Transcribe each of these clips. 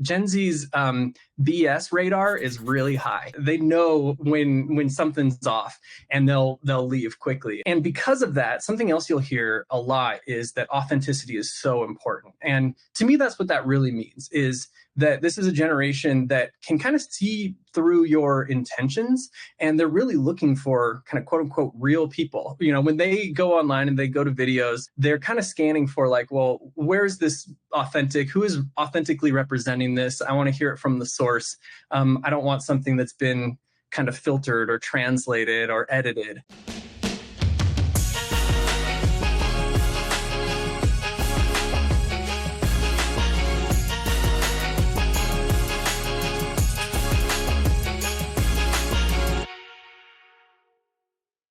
Gen Z's BS radar is really high. They know when something's off, and they'll leave quickly. And because of that, something else you'll hear a lot is that authenticity is so important. And to me, that's what that really means, is that this is a generation that can kind of see through your intentions, and they're really looking for kind of quote unquote real people. When they go online and they go to videos, they're kind of scanning for like, well, where's this authentic? Who is authentically representing this? I want to hear it from the source. I don't want something that's been kind of filtered or translated or edited.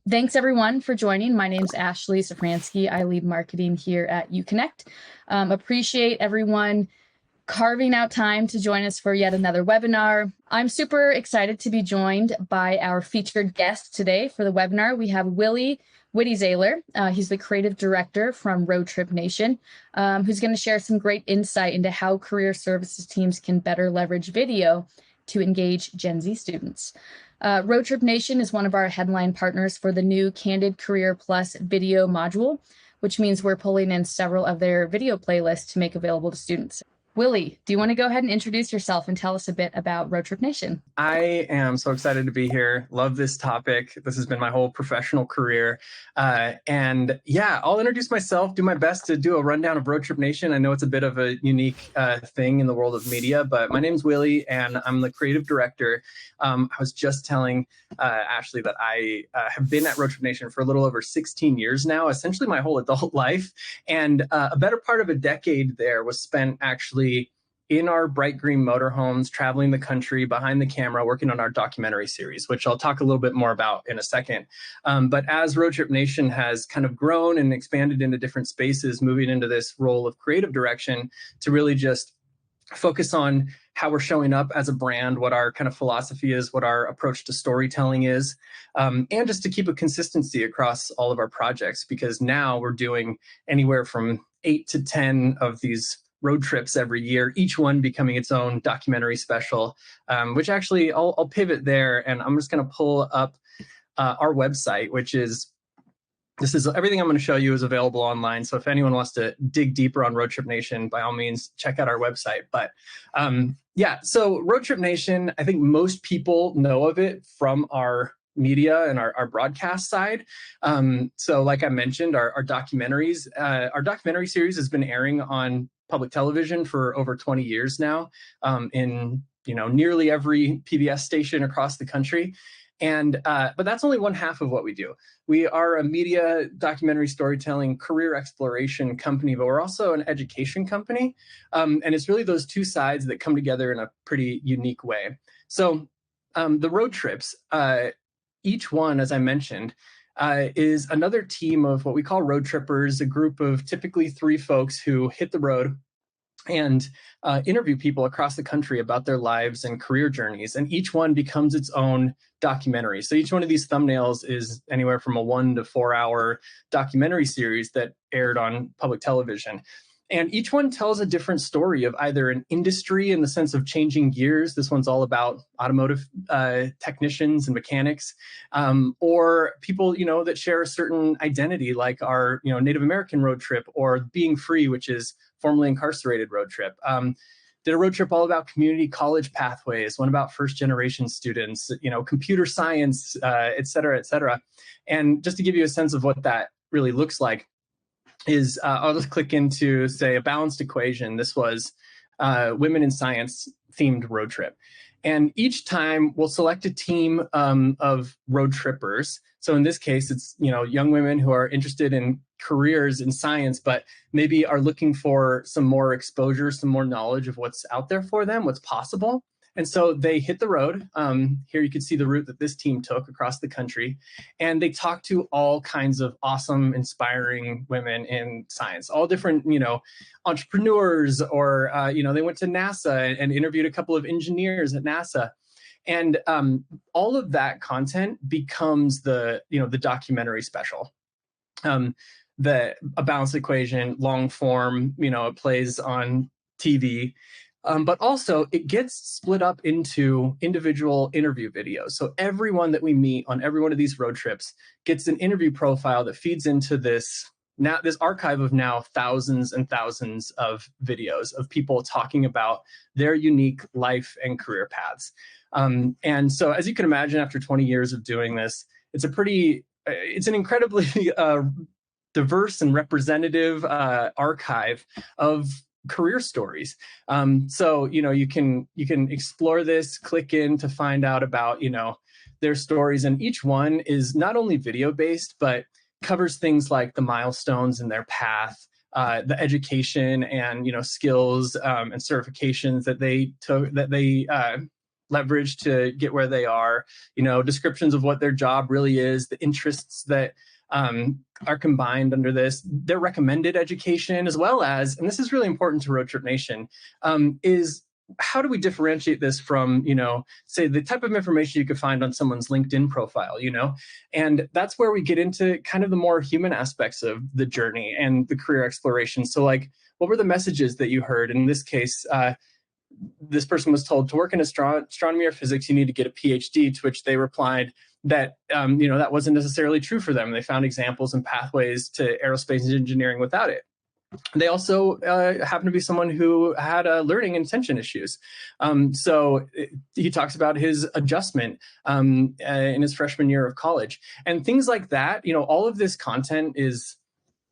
Thanks, everyone, for joining. My name's Ashley Safransky. I lead marketing here at UConnect. Appreciate everyone carving out time to join us for yet another webinar. I'm super excited to be joined by our featured guest today for the webinar. We have Willie Wittezehler. He's the creative director from Roadtrip Nation, who's going to share some great insight into how career services teams can better leverage video to engage Gen Z students. Roadtrip Nation is one of our headline partners for the new Candid Career Plus video module, which means we're pulling in several of their video playlists to make available to students. Willie, do you want to go ahead and introduce yourself and tell us a bit about Roadtrip Nation? I am so excited to be here. Love this topic. This has been my whole professional career. And yeah, I'll introduce myself, do my best to do a rundown of Roadtrip Nation. I know it's a bit of a unique thing in the world of media, but my name's Willie and I'm the creative director. I was just telling Ashley that I have been at Roadtrip Nation for a little over 16 years now, essentially my whole adult life. And a better part of a decade there was spent actually in our bright green motorhomes, traveling the country behind the camera, working on our documentary series, which I'll talk a little bit more about in a second. But as Roadtrip Nation has kind of grown and expanded into different spaces, moving into this role of creative direction to really just focus on how we're showing up as a brand, what our kind of philosophy is, what our approach to storytelling is, and just to keep a consistency across all of our projects, because now we're doing anywhere from 8 to 10 of these road trips every year, each one becoming its own documentary special, which actually I'll pivot there, and I'm just going to pull up our website, which is, this is everything I'm going to show you is available online. So if anyone wants to dig deeper on Roadtrip Nation, by all means, check out our website. But yeah, so Roadtrip Nation, I think most people know of it from our media and our broadcast side. So like I mentioned, our documentaries, our documentary series has been airing on public television for over 20 years now, in nearly every PBS station across the country. And but that's only one half of what we do. We are a media, documentary storytelling, career exploration company, but we're also an education company. And it's really those two sides that come together in a pretty unique way. So the road trips, each one, as I mentioned, is another team of what we call road trippers, a group of typically 3 folks who hit the road and interview people across the country about their lives and career journeys. And each one becomes its own documentary. So each one of these thumbnails is anywhere from a 1 to 4 hour documentary series that aired on public television. And each one tells a different story of either an industry in the sense of changing gears. This one's all about automotive technicians and mechanics, or people, that share a certain identity, like our, Native American road trip, or Being Free, which is formerly incarcerated road trip. Did a road trip all about community college pathways, one about first generation students, computer science, et cetera, et cetera. And just to give you a sense of what that really looks like, is I'll just click into, say, A Balanced Equation. This was Women in Science themed road trip. And each time we'll select a team of road trippers. So in this case, it's young women who are interested in careers in science, but maybe are looking for some more exposure, some more knowledge of what's out there for them, what's possible. And so they hit the road. Here you can see the route that this team took across the country. And they talked to all kinds of awesome, inspiring women in science, all different, entrepreneurs, or, they went to NASA and interviewed a couple of engineers at NASA. And all of that content becomes the documentary special. A Balanced Equation, long form, it plays on TV. But also it gets split up into individual interview videos. So everyone that we meet on every one of these road trips gets an interview profile that feeds into this archive of now thousands and thousands of videos of people talking about their unique life and career paths. And so, as you can imagine, after 20 years of doing this, it's an incredibly diverse and representative archive of career stories. So, you can explore this, click in to find out about, their stories. And each one is not only video based, but covers things like the milestones in their path, the education and, skills and certifications that they took, that they leverage to get where they are, descriptions of what their job really is, the interests that are combined under this, their recommended education, as well as, and this is really important to Roadtrip Nation, is how do we differentiate this from, say, the type of information you could find on someone's LinkedIn profile, And that's where we get into kind of the more human aspects of the journey and the career exploration. So, like, what were the messages that you heard? In this case, this person was told to work in astronomy or physics, you need to get a PhD, to which they replied that, that wasn't necessarily true for them. They found examples and pathways to aerospace engineering without it. They also happen to be someone who had learning and attention issues. So he talks about his adjustment in his freshman year of college and things like that. All of this content is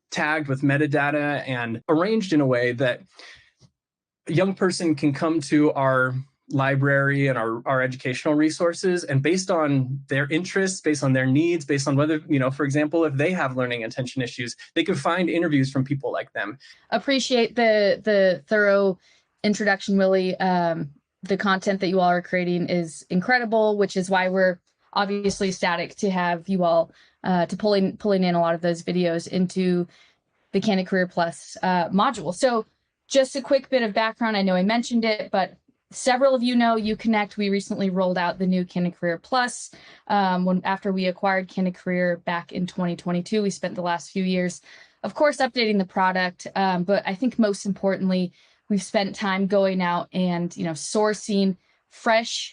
tagged with metadata and arranged in a way that a young person can come to our library and our educational resources, and based on their interests, based on their needs, based on whether, for example, if they have learning attention issues, they can find interviews from people like them. Appreciate the thorough introduction, Willie. The content that you all are creating is incredible, which is why we're obviously ecstatic to have you all to pulling in a lot of those videos into the Candid Career Plus module. So just a quick bit of background. I know I mentioned it, but several of you know UConnect. We recently rolled out the new Candid Career Plus. After we acquired Candid Career back in 2022, we spent the last few years, of course, updating the product. But I think most importantly, we've spent time going out and sourcing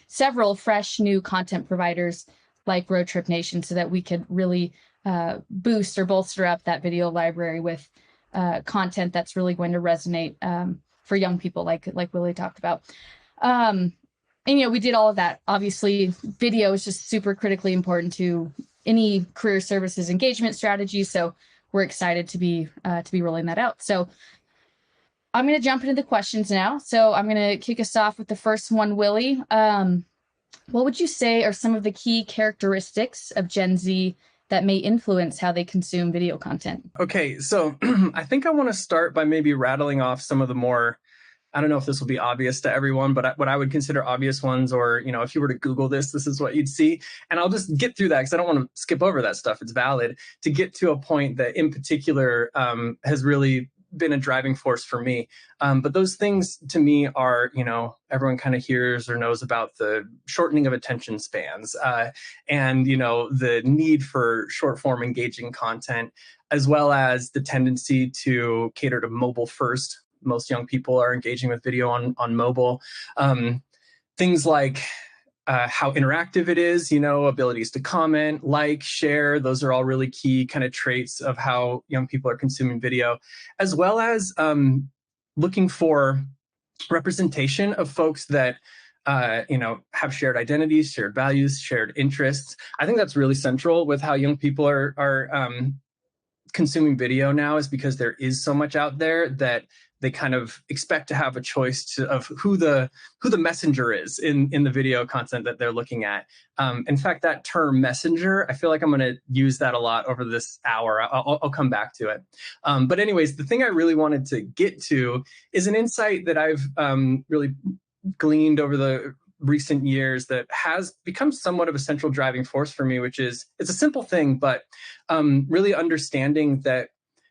several fresh new content providers like Roadtrip Nation, so that we could really boost or bolster up that video library with content that's really going to resonate for young people, like Willie talked about. And we did all of that. Obviously, video is just super critically important to any career services engagement strategy. So we're excited to be rolling that out. So I'm going to jump into the questions now. So I'm going to kick us off with the first one, Willie. What would you say are some of the key characteristics of Gen Z that may influence how they consume video content? Okay, so I think I want to start by maybe rattling off some of the more, I don't know if this will be obvious to everyone, but what I would consider obvious ones, or, if you were to Google this is what you'd see. And I'll just get through that because I don't want to skip over that stuff. It's valid to get to a point that in particular has really been a driving force for me. But those things to me are, everyone kind of hears or knows about the shortening of attention spans and, the need for short form engaging content, as well as the tendency to cater to mobile first. Most young people are engaging with video on mobile. Things like how interactive it is, abilities to comment, like, share. Those are all really key kind of traits of how young people are consuming video, as well as looking for representation of folks that have shared identities, shared values, shared interests. I think that's really central with how young people are consuming video now, is because there is so much out there that they kind of expect to have a choice of who the messenger is in the video content that they're looking at. In fact, that term messenger, I feel like I'm going to use that a lot over this hour. I'll come back to it. But anyways, the thing I really wanted to get to is an insight that I've really gleaned over the recent years that has become somewhat of a central driving force for me, which is, it's a simple thing, but really understanding that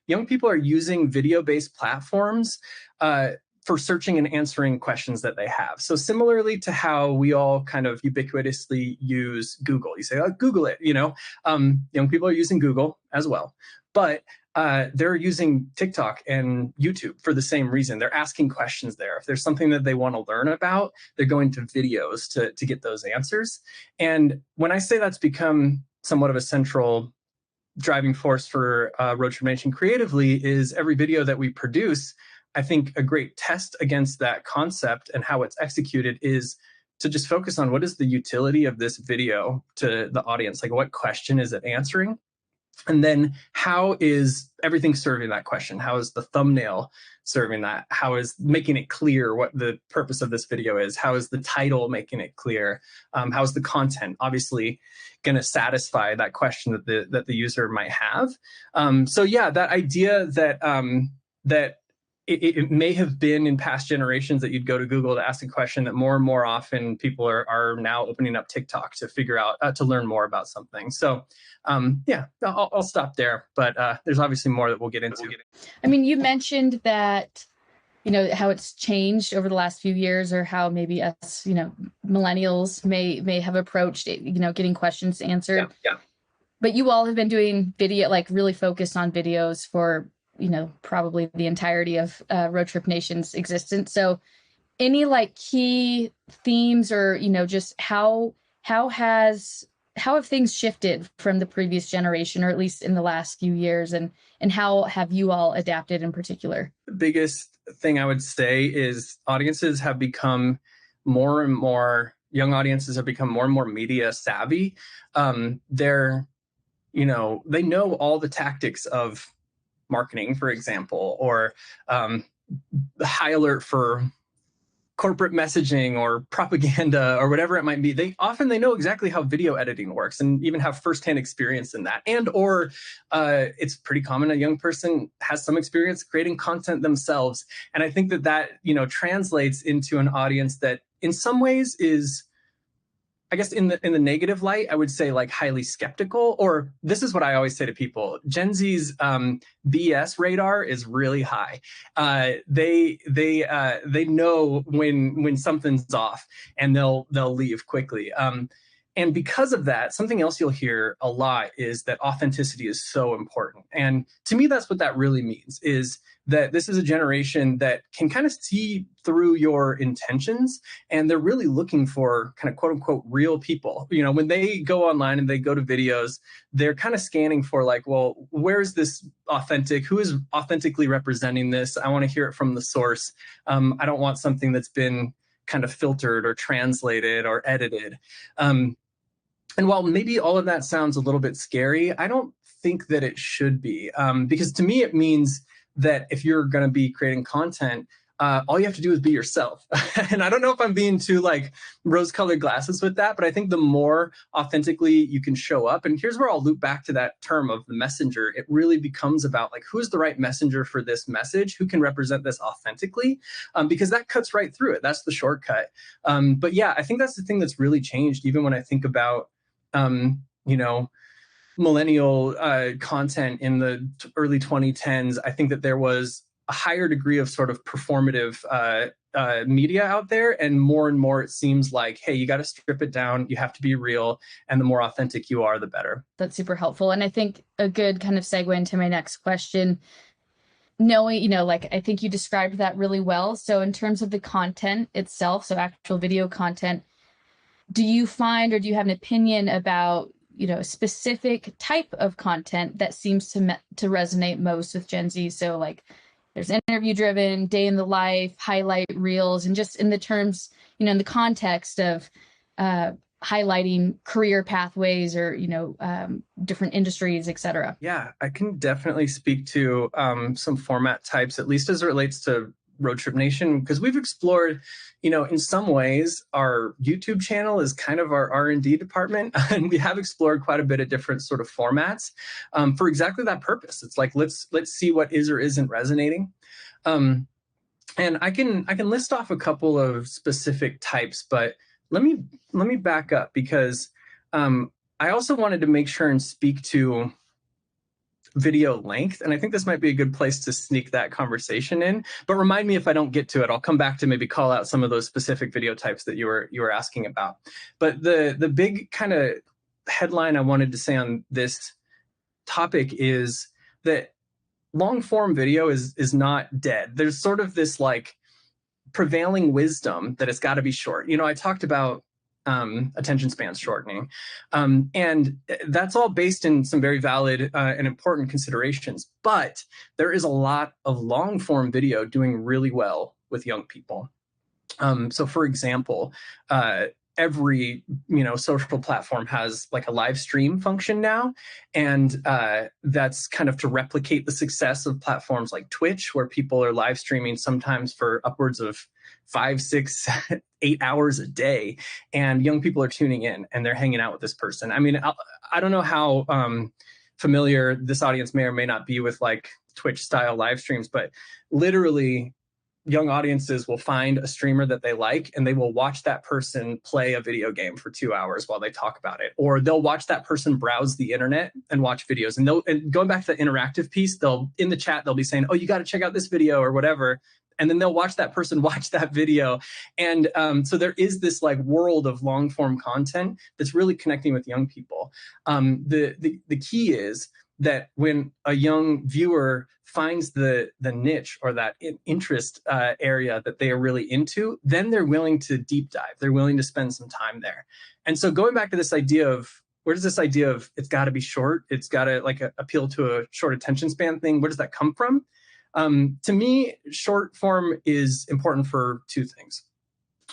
young people are using video-based platforms for searching and answering questions that they have. So similarly to how we all kind of ubiquitously use Google, you say, oh, Google it, young people are using Google as well. But they're using TikTok and YouTube for the same reason. They're asking questions there. If there's something that they want to learn about, they're going to videos to get those answers. And when I say that's become somewhat of a central driving force for Roadtrip Nation creatively, is every video that we produce, I think a great test against that concept and how it's executed is to just focus on what is the utility of this video to the audience. Like, what question is it answering? And then how is everything serving that question? How is the thumbnail serving that? How is making it clear what the purpose of this video is? How is the title making it clear? How is the content obviously going to satisfy that question that the user might have? So yeah, that idea that that it may have been in past generations that you'd go to Google to ask a question, that more and more often people are now opening up TikTok to figure out, to learn more about something. So yeah, I'll stop there, but there's obviously more that we'll get into. I mean, you mentioned that, you know, how it's changed over the last few years, or how maybe us, you know, millennials may have approached it, you know, getting questions answered. Yeah. But you all have been doing video, like really focused on videos for, you know, probably the entirety of Roadtrip Nation's existence. So any like key themes, or, you know, just how have things shifted from the previous generation, or at least in the last few years, and how have you all adapted in particular? The biggest thing I would say is audiences have become more and more, young audiences have become more and more media savvy. They're, you know, they know all the tactics of marketing, for example, or the high alert for corporate messaging or propaganda or whatever it might be. They know exactly how video editing works, and even have firsthand experience in that. And or it's pretty common a young person has some experience creating content themselves. And I think that you know, translates into an audience that in some ways is, I guess in the negative light, I would say like highly skeptical. Or this is what I always say to people: Gen Z's BS radar is really high. They know when something's off, and they'll leave quickly. And because of that, something else you'll hear a lot is that authenticity is so important. And to me, that's what that really means, is that this is a generation that can kind of see through your intentions, and they're really looking for kind of quote unquote real people. You know, when they go online and they go to videos, they're kind of scanning for like, well, where's this authentic? Who is authentically representing this? I want to hear it from the source. I don't want something that's been kind of filtered or translated or edited. And while maybe all of that sounds a little bit scary, I don't think that it should be, because to me, it means that if you're going to be creating content, all you have to do is be yourself. And I don't know if I'm being too like rose-colored glasses with that, but I think the more authentically you can show up, and here's where I'll loop back to that term of the messenger. It really becomes about like, who's the right messenger for this message? Who can represent this authentically? Because that cuts right through it. That's the shortcut. But yeah, I think that's the thing that's really changed. Even when I think about, you know, millennial content in the early 2010s, I think that there was a higher degree of sort of performative media out there, and more it seems like, hey, you got to strip it down, you have to be real, and the more authentic you are, the better. That's super helpful. And I think a good kind of segue into my next question, knowing, you know, like I think you described that really well. So in terms of the content itself, so actual video content, do you find, or do you have an opinion about, you know, a specific type of content that seems to resonate most with Gen Z? So like there's interview driven, day in the life, highlight reels, and just in the terms, you know, in the context of highlighting career pathways, or, you know, different industries, et cetera. Yeah, I can definitely speak to some format types, at least as it relates to Roadtrip Nation, because we've explored, you know, in some ways our YouTube channel is kind of our R&D department, and we have explored quite a bit of different sort of formats for exactly that purpose. It's like, let's see what is or isn't resonating. And I can list off a couple of specific types, but let me back up, because I also wanted to make sure and speak to video length, and I think this might be a good place to sneak that conversation in. But remind me if I don't get to it. I'll come back to maybe call out some of those specific video types that you were asking about. But the big kind of headline I wanted to say on this topic is that long form video is not dead. There's sort of this like prevailing wisdom that it's got to be short. I talked about attention spans shortening, and that's all based in some very valid and important considerations. But there is a lot of long form video doing really well with young people. So, for example, every social platform has like a live stream function now, and that's kind of to replicate the success of platforms like Twitch, where people are live streaming sometimes for upwards of 5, 6, 8 hours a day, and young people are tuning in and they're hanging out with this person. I mean, I don't know how familiar this audience may or may not be with like Twitch style live streams, but literally young audiences will find a streamer that they like and they will watch that person play a video game for 2 hours while they talk about it, or they'll watch that person browse the internet and watch videos. And going back to the interactive piece, they'll in the chat they'll be saying, oh, you got to check out this video or whatever, and then they'll watch that person watch that video. And so there is this like world of long form content that's really connecting with young people. The key is that when a young viewer finds the niche or that interest area that they are really into, then they're willing to deep dive. They're willing to spend some time there. And so going back to this idea of, where does this idea of it's got to be short, it's got to like appeal to a short attention span thing, where does that come from? To me, short form is important for two things.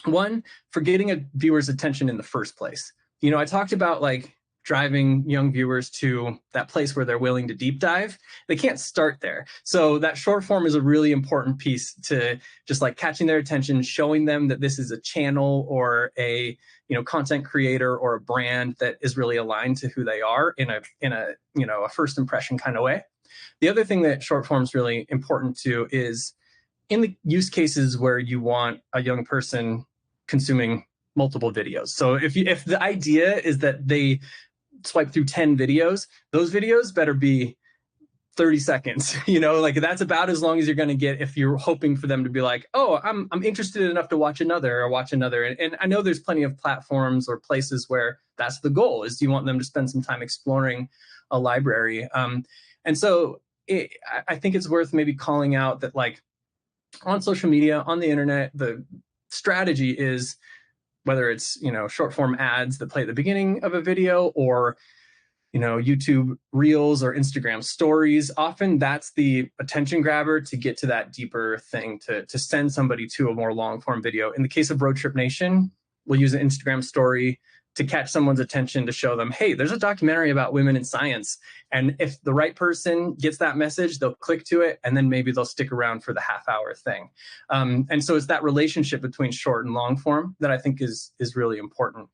One, for getting a viewer's attention in the first place. I talked about like driving young viewers to that place where they're willing to deep dive. They can't start there. So that short form is a really important piece to just like catching their attention, showing them that this is a channel or a content creator or a brand that is really aligned to who they are in a first impression kind of way. The other thing that short form is really important to is in the use cases where you want a young person consuming multiple videos. So if the idea is that they swipe through 10 videos, those videos better be 30 seconds, like that's about as long as you're going to get if you're hoping for them to be like, oh, I'm interested enough to watch another. And I know there's plenty of platforms or places where that's the goal, is you want them to spend some time exploring a library. And so I think it's worth maybe calling out that like on social media, on the internet, the strategy is, whether it's, short form ads that play at the beginning of a video or, YouTube Reels or Instagram Stories, often that's the attention grabber to get to that deeper thing, to send somebody to a more long form video. In the case of Roadtrip Nation, we'll use an Instagram story to catch someone's attention, to show them, hey, there's a documentary about women in science. And if the right person gets that message, they'll click to it, and then maybe they'll stick around for the half-hour thing. And so it's that relationship between short and long form that I think is really important.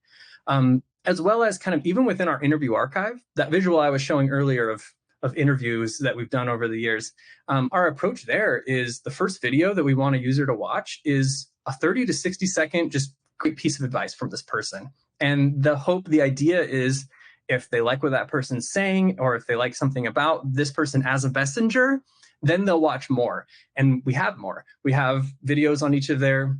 As well as kind of even within our interview archive, that visual I was showing earlier of interviews that we've done over the years, our approach there is the first video that we want a user to watch is a 30 to 60 second just great piece of advice from this person. And the idea is, if they like what that person's saying, or if they like something about this person as a messenger, then they'll watch more. And we have more. We have videos on each of their,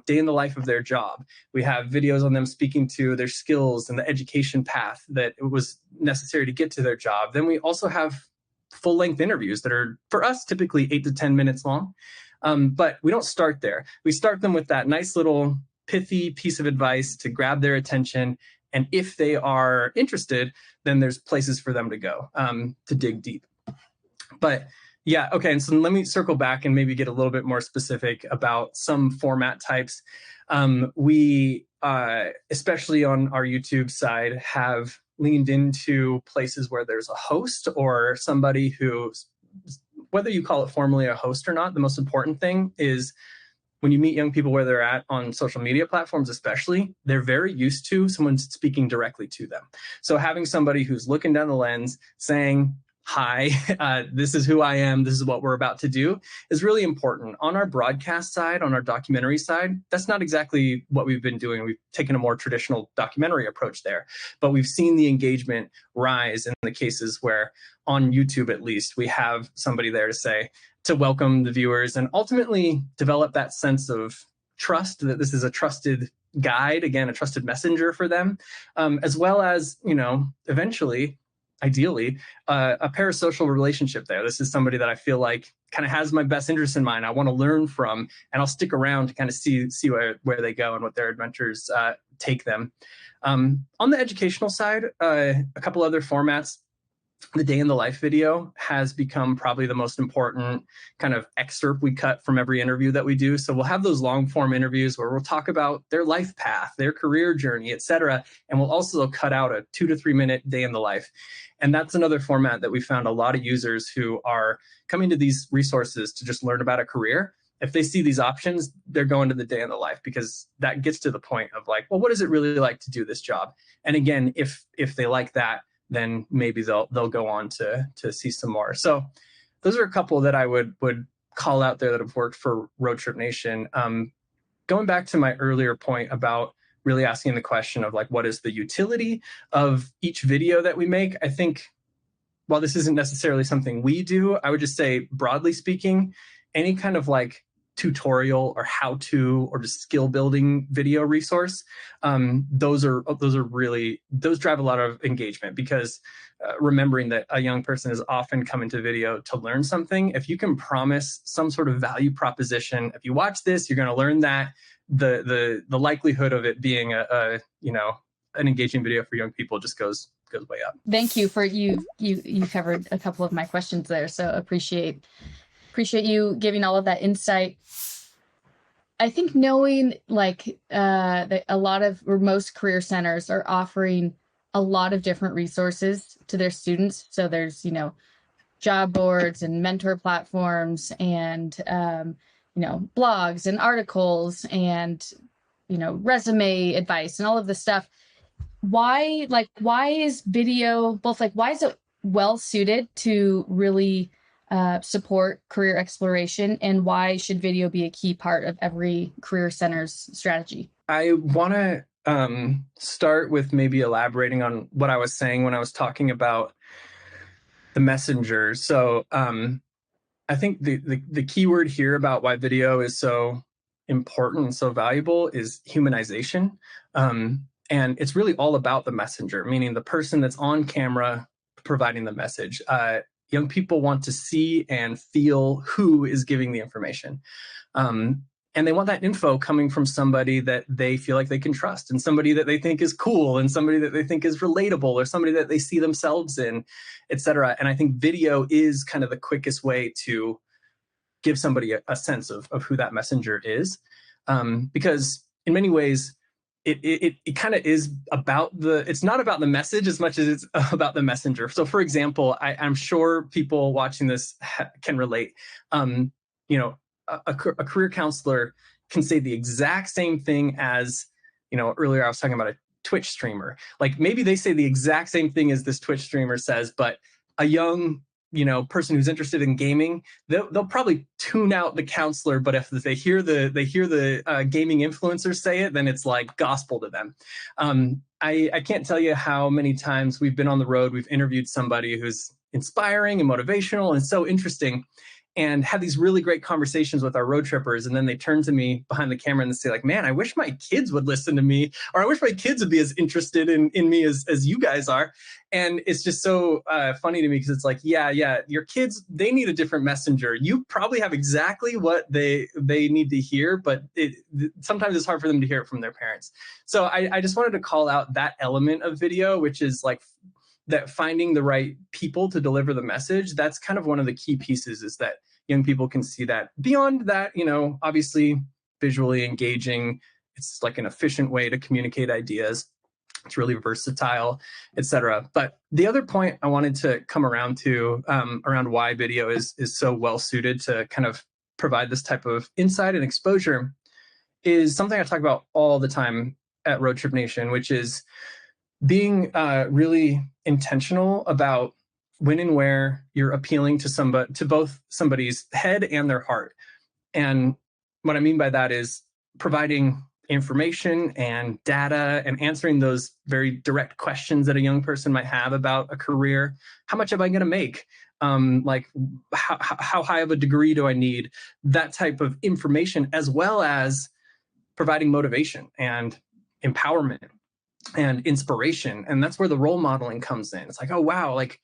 day in the life of their job. We have videos on them speaking to their skills and the education path that was necessary to get to their job. Then we also have full-length interviews that are, for us, typically 8 to 10 minutes long. But we don't start there. We start them with that nice little pithy piece of advice to grab their attention. And if they are interested, then there's places for them to go to dig deep. But yeah, okay. And so let me circle back and maybe get a little bit more specific about some format types. We, especially on our YouTube side, have leaned into places where there's a host or somebody who, whether you call it formally a host or not, the most important thing is when you meet young people where they're at on social media platforms, especially, they're very used to someone speaking directly to them. So having somebody who's looking down the lens saying, hi, this is who I am, this is what we're about to do, is really important. On our broadcast side, on our documentary side, that's not exactly what we've been doing. We've taken a more traditional documentary approach there, but we've seen the engagement rise in the cases where, on YouTube at least, we have somebody there to welcome the viewers and ultimately develop that sense of trust, that this is a trusted guide, again, a trusted messenger for them, as well as, eventually ideally, a parasocial relationship there. This is somebody that I feel like kind of has my best interest in mind. I want to learn from, and I'll stick around to kind of see where they go and what their adventures take them. On the educational side, a couple other formats. The day in the life video has become probably the most important kind of excerpt we cut from every interview that we do. So we'll have those long form interviews where we'll talk about their life path, their career journey, etc. And we'll also cut out a 2 to 3 minute day in the life. And that's another format that we found a lot of users who are coming to these resources to just learn about a career. If they see these options, they're going to the day in the life, because that gets to the point of like, well, what does it really like to do this job? And again, if they like that, then maybe they'll go on to see some more. So those are a couple that I would call out there that have worked for Roadtrip Nation. Going back to my earlier point about really asking the question of like, what is the utility of each video that we make? I think while this isn't necessarily something we do, I would just say, broadly speaking, any kind of like tutorial or how-to or just skill building video resource, those drive a lot of engagement, because remembering that a young person is often coming to video to learn something. If you can promise some sort of value proposition, if you watch this, you're going to learn that, the likelihood of it being an engaging video for young people just goes way up. Thank you for you covered a couple of my questions there, so appreciate you giving all of that insight. I think knowing like that a lot of, or most career centers are offering a lot of different resources to their students. So there's, job boards and mentor platforms and, blogs and articles and, resume advice and all of this stuff. Why is video why is it well suited to really support career exploration, and why should video be a key part of every career center's strategy? I want to start with maybe elaborating on what I was saying when I was talking about the messenger. So I think the key word here about why video is so important and so valuable is humanization. And it's really all about the messenger, meaning the person that's on camera providing the message. Young people want to see and feel who is giving the information. And they want that info coming from somebody that they feel like they can trust, and somebody that they think is cool, and somebody that they think is relatable, or somebody that they see themselves in, etc. And I think video is kind of the quickest way to give somebody a sense of who that messenger is. Because in many ways, it kind of is about it's not about the message as much as it's about the messenger. So for example, I'm sure people watching this can relate. A career counselor can say the exact same thing as, earlier I was talking about a Twitch streamer. Like maybe they say the exact same thing as this Twitch streamer says, but a young person who's interested in gaming, they'll probably tune out the counselor. But if they hear the gaming influencer say it, then it's like gospel to them. I can't tell you how many times we've been on the road, we've interviewed somebody who's inspiring and motivational and so interesting, and had these really great conversations with our road trippers. And then they turn to me behind the camera and they say like, man, I wish my kids would listen to me, or I wish my kids would be as interested in me as you guys are. And it's just so funny to me, because it's like, yeah, your kids, they need a different messenger. You probably have exactly what they need to hear, but sometimes it's hard for them to hear it from their parents. So I just wanted to call out that element of video, which is like that finding the right people to deliver the message. That's kind of one of the key pieces, is that young people can see that. Beyond that, obviously visually engaging, it's like an efficient way to communicate ideas. It's really versatile, etc. But the other point I wanted to come around to, around why video is so well suited to kind of provide this type of insight and exposure, is something I talk about all the time at Roadtrip Nation, which is being really intentional about when and where you're appealing to both somebody's head and their heart. And what I mean by that is providing information and data and answering those very direct questions that a young person might have about a career. How much am I going to make? Like how high of a degree do I need? That type of information, as well as providing motivation and empowerment and inspiration. And that's where the role modeling comes in. It's like, oh, wow, like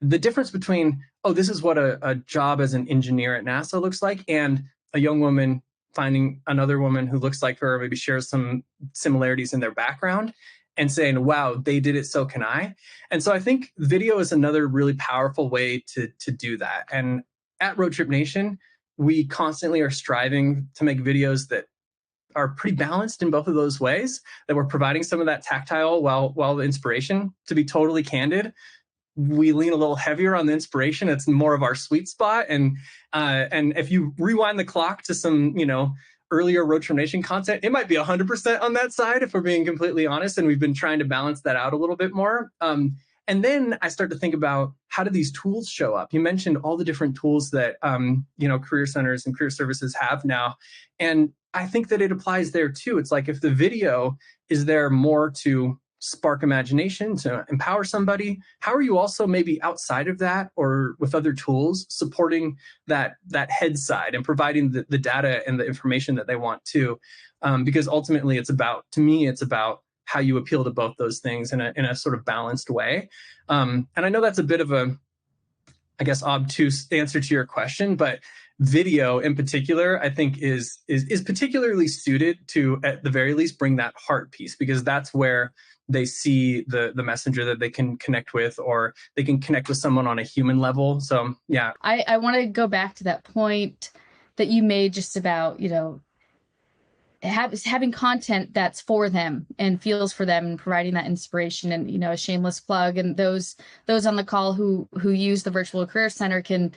the difference between, oh, this is what a job as an engineer at NASA looks like, and a young woman finding another woman who looks like her, maybe shares some similarities in their background, and saying, wow, they did it, so can I. And so I think video is another really powerful way to do that. And at Roadtrip Nation, we constantly are striving to make videos that are pretty balanced in both of those ways, that we're providing some of that tactile while the inspiration. To be totally candid, we lean a little heavier on the inspiration. It's more of our sweet spot. And if you rewind the clock to some, earlier Roadtrip Nation content, it might be 100% on that side, if we're being completely honest. And we've been trying to balance that out a little bit more. And then I start to think about, how do these tools show up? You mentioned all the different tools that, career centers and career services have now. And I think that it applies there too. It's like, if the video is there more to spark imagination, to empower somebody, how are you also maybe outside of that, or with other tools, supporting that head side and providing the data and the information that they want to? Because ultimately to me, it's about how you appeal to both those things in a sort of balanced way. And I know that's a bit of a, I guess, obtuse answer to your question, but video in particular, I think is particularly suited to, at the very least, bring that heart piece, because that's where they see the messenger that they can connect with, or they can connect with someone on a human level. So yeah. I want to go back to that point that you made just about, having content that's for them and feels for them, and providing that inspiration. And, a shameless plug, and those on the call who use the Virtual Career Center can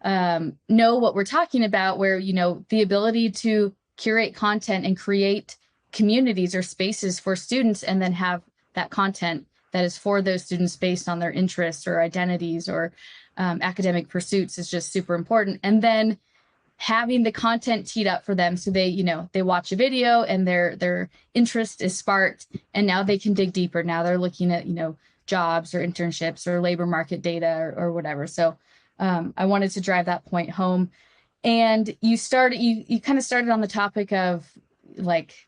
know what we're talking about, where, the ability to curate content and create communities or spaces for students, and then have that content that is for those students based on their interests or identities or academic pursuits, is just super important. And then having the content teed up for them, so they watch a video and their interest is sparked, and now they can dig deeper. Now they're looking at jobs or internships or labor market data or whatever. So I wanted to drive that point home. And you kind of started on the topic of like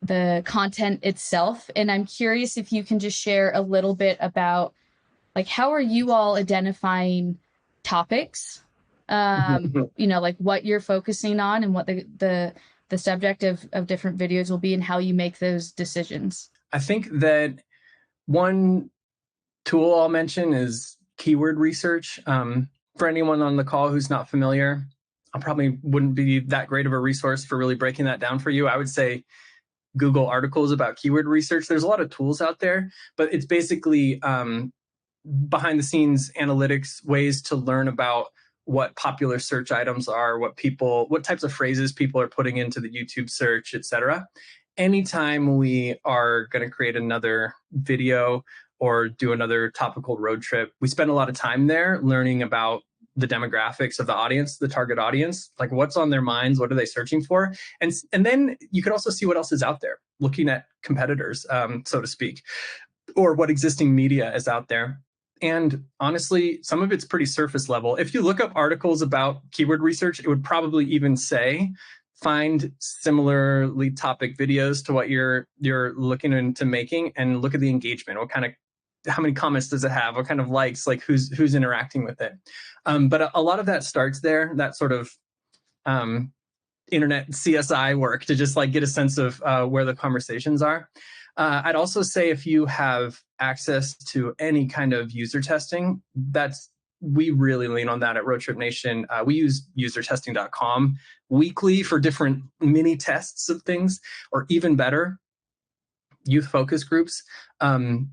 the content itself, and I'm curious if you can just share a little bit about, like, how are you all identifying topics, like what you're focusing on, and what the subject of different videos will be, and how you make those decisions? I think that one tool I'll mention is keyword research. For anyone on the call who's not familiar, I probably wouldn't be that great of a resource for really breaking that down for you. I would say Google articles about keyword research. There's a lot of tools out there, but it's basically behind the scenes analytics, ways to learn about what popular search items are, what types of phrases people are putting into the YouTube search, etc. Anytime we are going to create another video or do another topical road trip, we spend a lot of time there learning about the demographics of the audience, the target audience, like what's on their minds, what are they searching for? And then you could also see what else is out there, looking at competitors, so to speak, or what existing media is out there. And honestly, some of it's pretty surface level. If you look up articles about keyword research, it would probably even say, find similarly topic videos to what you're looking into making, and look at the engagement. How many comments does it have? What kind of likes? Like who's interacting with it? But a lot of that starts there. That sort of internet CSI work to just like get a sense of where the conversations are. I'd also say, if you have access to any kind of user testing, we really lean on that at Roadtrip Nation. We use usertesting.com weekly for different mini tests of things, or even better, youth focus groups.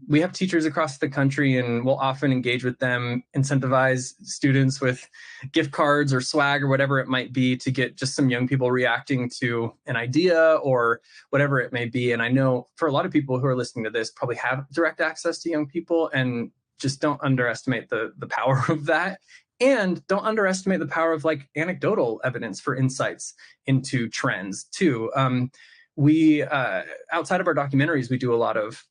We have teachers across the country, and we'll often engage with them, incentivize students with gift cards or swag or whatever it might be, to get just some young people reacting to an idea or whatever it may be. And I know for a lot of people who are listening to this probably have direct access to young people, and just don't underestimate the power of that. And don't underestimate the power of like anecdotal evidence for insights into trends too. We outside of our documentaries, we do a lot of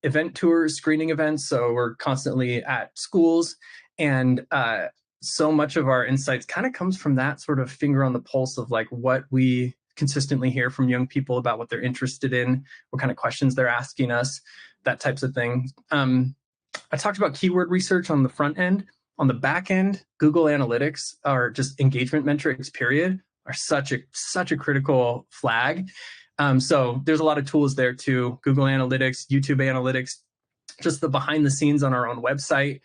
event tours, screening events. So we're constantly at schools, and so much of our insights kind of comes from that sort of finger on the pulse of like what we consistently hear from young people about what they're interested in, what kind of questions they're asking us, that types of thing. I talked about keyword research on the front end. On the back end, Google Analytics, or just engagement metrics, period, are such a critical flag. So there's a lot of tools there too. Google Analytics, YouTube Analytics, just the behind the scenes on our own website.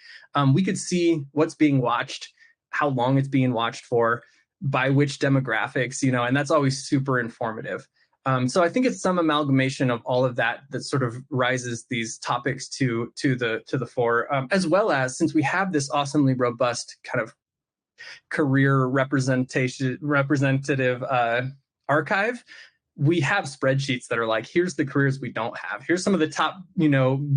We could see what's being watched, how long it's being watched for, by which demographics, and that's always super informative. So I think it's some amalgamation of all of that that sort of rises these topics to the fore, as well as, since we have this awesomely robust kind of career representative archive, we have spreadsheets that are like, here's the careers we don't have. Here's some of the top,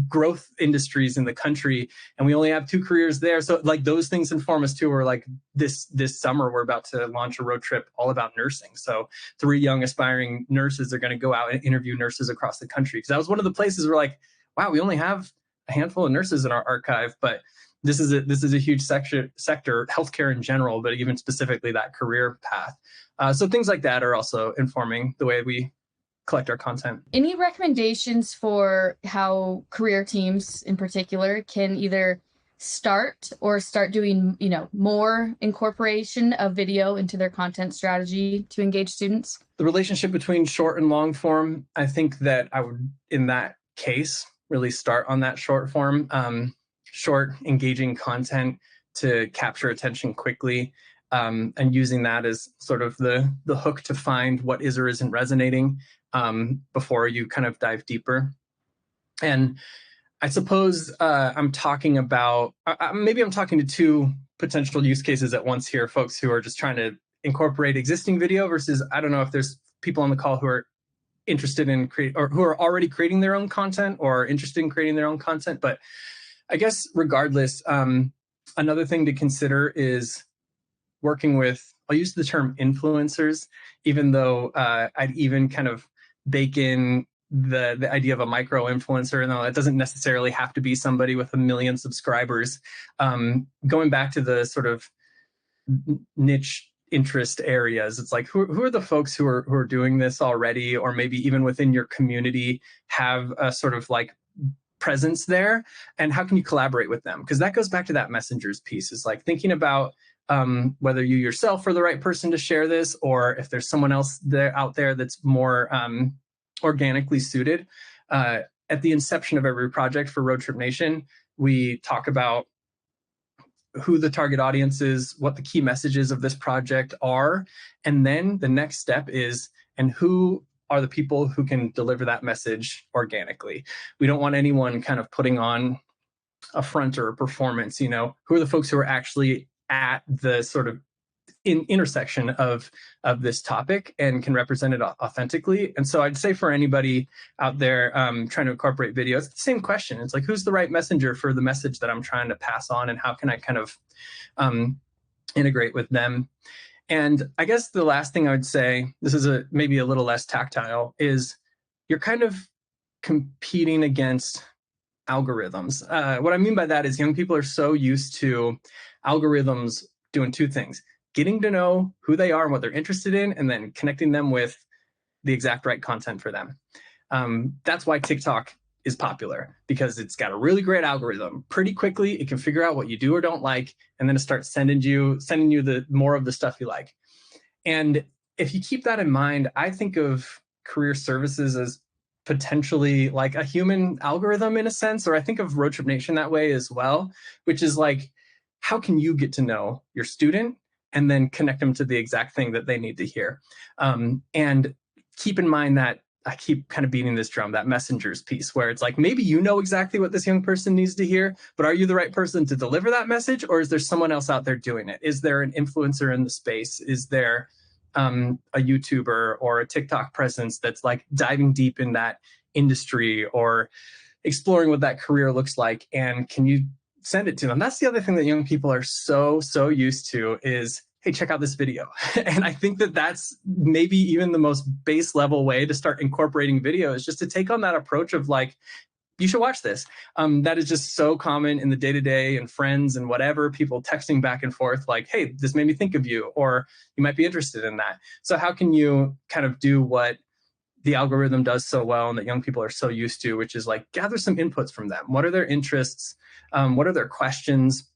growth industries in the country, and we only have 2 careers there. So like those things inform us too. We're like, this summer, we're about to launch a road trip all about nursing. So 3 young aspiring nurses are going to go out and interview nurses across the country. Because that was one of the places we're like, wow, we only have a handful of nurses in our archive, but this is a huge sector, healthcare in general, but even specifically that career path. So things like that are also informing the way we collect our content. Any recommendations for how career teams in particular can either start doing, more incorporation of video into their content strategy to engage students? The relationship between short and long form, I think that I would, in that case, really start on that short form, short, engaging content to capture attention quickly. And using that as sort of the hook to find what is or isn't resonating before you kind of dive deeper. And I suppose I'm talking about, maybe I'm talking to 2 potential use cases at once here, folks who are just trying to incorporate existing video versus, I don't know if there's people on the call who are interested in or who are already creating their own content or interested in creating their own content. But I guess regardless, another thing to consider is working with, I'll use the term influencers, even though I'd even kind of bake in the idea of a micro influencer, and it doesn't necessarily have to be somebody with 1 million subscribers. Going back to the sort of niche interest areas, it's like, who are the folks who are doing this already, or maybe even within your community have a sort of like presence there, and how can you collaborate with them? Because that goes back to that messengers piece, is like thinking about whether you yourself are the right person to share this, or if there's someone else out there that's more organically suited. At the inception of every project for Roadtrip Nation, we talk about who the target audience is, what the key messages of this project are, and then the next step is, and who are the people who can deliver that message organically. We don't want anyone kind of putting on a front or a performance, who are the folks who are actually at the sort of intersection of this topic and can represent it authentically. And so I'd say for anybody out there trying to incorporate video, it's the same question. It's like, who's the right messenger for the message that I'm trying to pass on, and how can I kind of integrate with them? And I guess the last thing I would say, this is maybe a little less tactile, is you're kind of competing against algorithms. What I mean by that is young people are so used to algorithms doing 2 things: getting to know who they are and what they're interested in, and then connecting them with the exact right content for them. That's why TikTok is popular, because it's got a really great algorithm. Pretty quickly, it can figure out what you do or don't like, and then it starts sending you the more of the stuff you like. And if you keep that in mind, I think of career services as potentially like a human algorithm in a sense, or I think of Roadtrip Nation that way as well, which is like, how can you get to know your student and then connect them to the exact thing that they need to hear? And keep in mind that I keep kind of beating this drum, that messengers piece, where it's like, maybe you know exactly what this young person needs to hear, but are you the right person to deliver that message? Or is there someone else out there doing it? Is there an influencer in the space? Is there a YouTuber or a TikTok presence that's like diving deep in that industry or exploring what that career looks like? And can you send it to them? That's the other thing that young people are so used to is, hey, check out this video. And I think that that's maybe even the most base level way to start incorporating video, is just to take on that approach of like, you should watch this. That is just so common in the day-to-day and friends and whatever, people texting back and forth like, hey, this made me think of you, or you might be interested in that. So how can you kind of do what the algorithm does so well and that young people are so used to, which is like gather some inputs from them. What are their interests? What are their questions?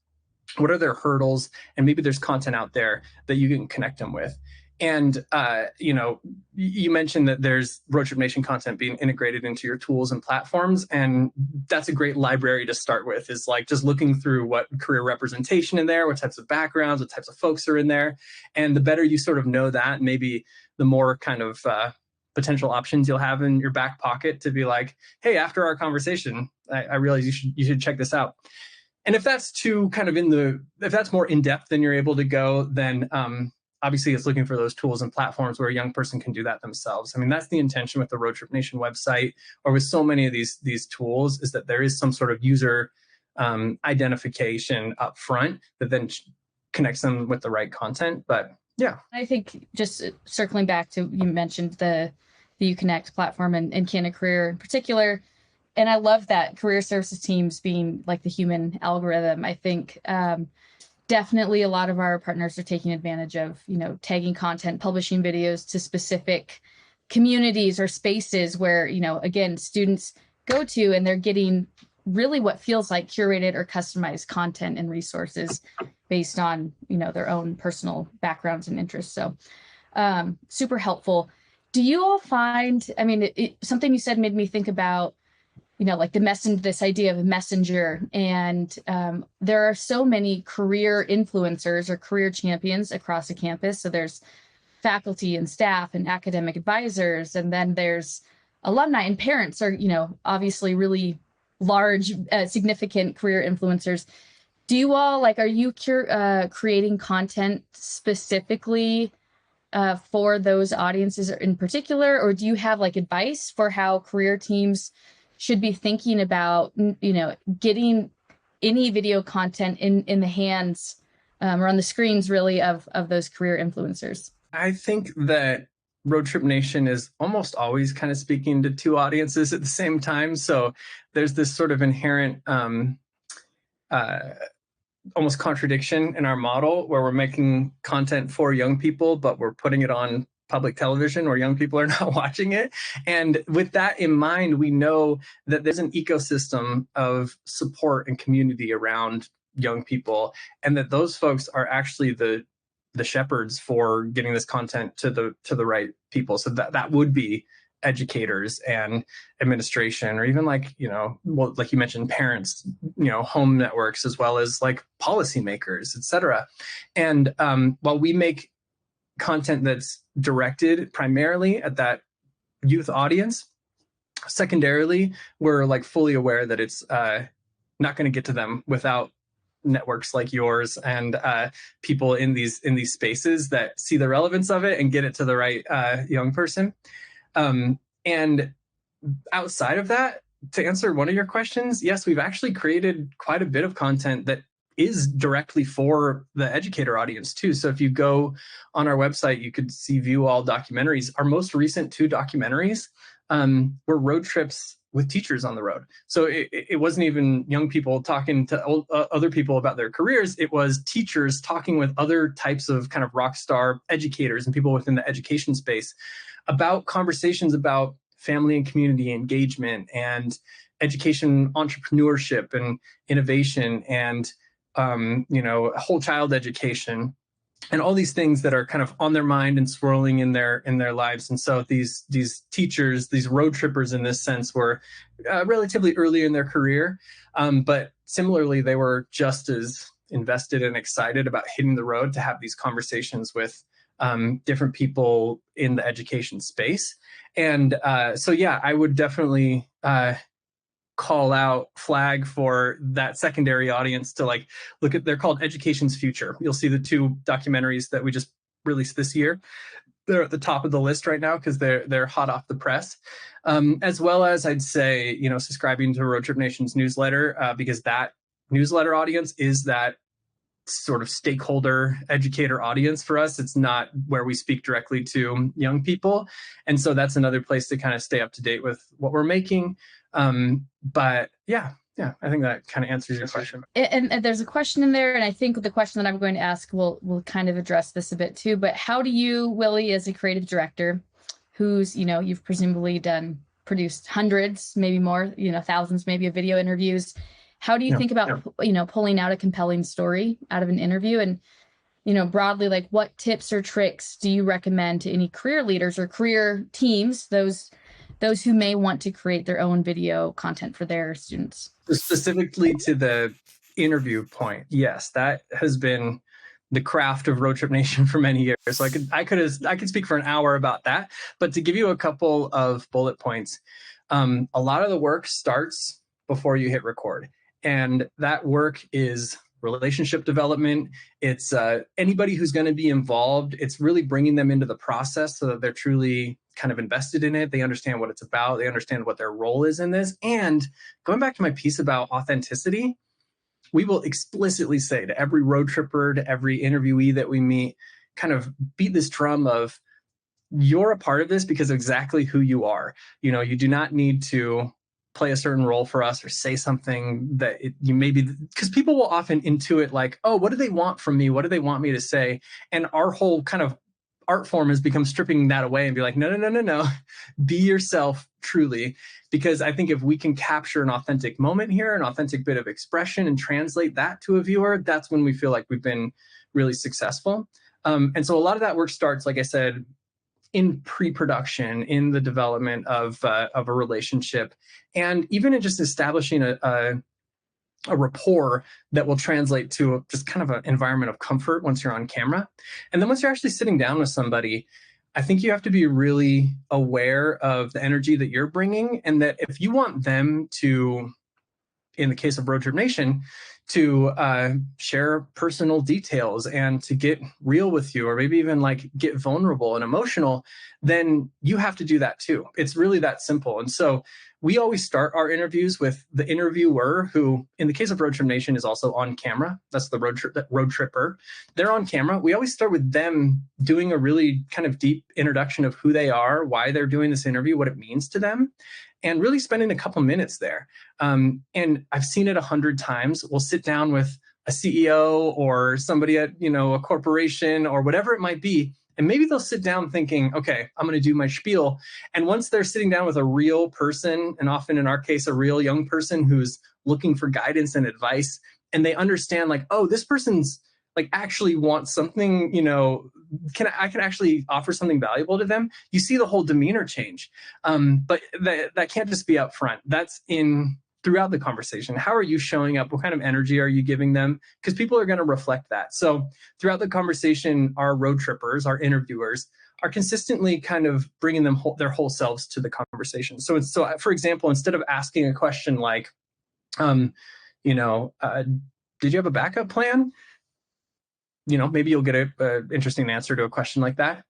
What are their hurdles? And maybe there's content out there that you can connect them with. And, you mentioned that there's Roadtrip Nation content being integrated into your tools and platforms. And that's a great library to start with, is like just looking through what career representation in there, what types of backgrounds, what types of folks are in there. And the better you sort of know that, maybe the more kind of potential options you'll have in your back pocket to be like, hey, after our conversation, I realize you should check this out. And if that's too kind of if that's more in depth than you're able to go, then obviously it's looking for those tools and platforms where a young person can do that themselves. I mean, that's the intention with the Roadtrip Nation website, or with so many of these tools, is that there is some sort of user identification up front that then connects them with the right content. But yeah. I think just circling back to, you mentioned the UConnect platform and Canada Career in particular. And I love that career services teams being like the human algorithm. I think definitely a lot of our partners are taking advantage of, tagging content, publishing videos to specific communities or spaces where, again, students go to, and they're getting really what feels like curated or customized content and resources based on, their own personal backgrounds and interests. So super helpful. Do you all find, I mean, something you said made me think about, like this idea of a messenger. And there are so many career influencers or career champions across a campus. So there's faculty and staff and academic advisors, and then there's alumni, and parents are, obviously really large, significant career influencers. Do you all, are you creating content specifically for those audiences in particular, or do you have advice for how career teams should be thinking about, getting any video content in the hands or on the screens, really, of those career influencers? I think that Roadtrip Nation is almost always kind of speaking to two audiences at the same time. So there's this sort of inherent almost contradiction in our model, where we're making content for young people, but we're putting it on public television where young people are not watching it. And with that in mind, we know that there's an ecosystem of support and community around young people, and that those folks are actually the shepherds for getting this content to the right people. So that would be educators and administration, or even like you mentioned, parents, home networks, as well as policymakers, et cetera. And while we make content that's directed primarily at that youth audience, secondarily, we're fully aware that it's not going to get to them without networks like yours and people in these spaces that see the relevance of it and get it to the right young person. And outside of that, to answer one of your questions, yes, we've actually created quite a bit of content that is directly for the educator audience too. So if you go on our website, you could view all documentaries. Our most recent 2 documentaries were road trips with teachers on the road. So it wasn't even young people talking to other people about their careers. It was teachers talking with other types of kind of rock star educators and people within the education space about conversations about family and community engagement and education, entrepreneurship and innovation, and whole child education, and all these things that are kind of on their mind and swirling in their lives. And so these teachers, these road trippers in this sense, were relatively early in their career, but similarly, they were just as invested and excited about hitting the road to have these conversations with different people in the education space. And so, yeah, I would definitely flag for that secondary audience to look at. They're called Education's Future. You'll see the 2 documentaries that we just released this year. They're at the top of the list right now because they're hot off the press. As well as, I'd say, subscribing to Roadtrip Nation's newsletter, because that newsletter audience is that sort of stakeholder educator audience for us. It's not where we speak directly to young people. And so that's another place to kind of stay up to date with what we're making. But yeah, I think that kind of answers your question. And there's a question in there, and I think the question that I'm going to ask will kind of address this a bit too. But how do you, Willie, as a creative director, who's, you've presumably produced hundreds, maybe more, thousands, maybe of video interviews. How do you think about, pulling out a compelling story out of an interview? And, broadly, like, what tips or tricks do you recommend to any career leaders or career teams, those who may want to create their own video content for their students? Specifically to the interview point, yes, that has been the craft of Roadtrip Nation for many years. So I could speak for an hour about that. But to give you a couple of bullet points, a lot of the work starts before you hit record, and that work is relationship development. It's anybody who's going to be involved. It's really bringing them into the process so that they're truly kind of invested in it. They understand what it's about. They understand what their role is in this. And going back to my piece about authenticity, we will explicitly say to every road tripper, to every interviewee that we meet, kind of beat this drum of, you're a part of this because of exactly who you are. You do not need to play a certain role for us or say something that you maybe, because people will often intuit like, oh, what do they want from me? What do they want me to say? And our whole kind of art form has become stripping that away and be like, no, be yourself truly. Because I think if we can capture an authentic moment here, an authentic bit of expression, and translate that to a viewer, that's when we feel like we've been really successful. And so a lot of that work starts, like I said, in pre-production, in the development of a relationship, and even in just establishing a rapport that will translate to just kind of an environment of comfort once you're on camera. And then once you're actually sitting down with somebody, I think you have to be really aware of the energy that you're bringing, and that if you want them to, in the case of Roadtrip Nation, to share personal details and to get real with you, or maybe even like get vulnerable and emotional, then you have to do that too. It's really that simple. And so we always start our interviews with the interviewer, who in the case of Roadtrip Nation is also on camera. That's the road tripper. They're on camera. We always start with them doing a really kind of deep introduction of who they are, why they're doing this interview, what it means to them, and really spending a couple minutes there. And I've seen it 100 times. We'll sit down with a CEO or somebody at, a corporation or whatever it might be, and maybe they'll sit down thinking, okay, I'm going to do my spiel. And once they're sitting down with a real person, and often in our case, a real young person who's looking for guidance and advice, and they understand like, oh, this person's like actually wants something, I can actually offer something valuable to them. You see the whole demeanor change. But that can't just be up front. That's throughout the conversation. How are you showing up? What kind of energy are you giving them? Because people are going to reflect that. So throughout the conversation, our road trippers, our interviewers, are consistently kind of bringing their whole selves to the conversation. So for example, instead of asking a question like, did you have a backup plan? Maybe you'll get an interesting answer to a question like that.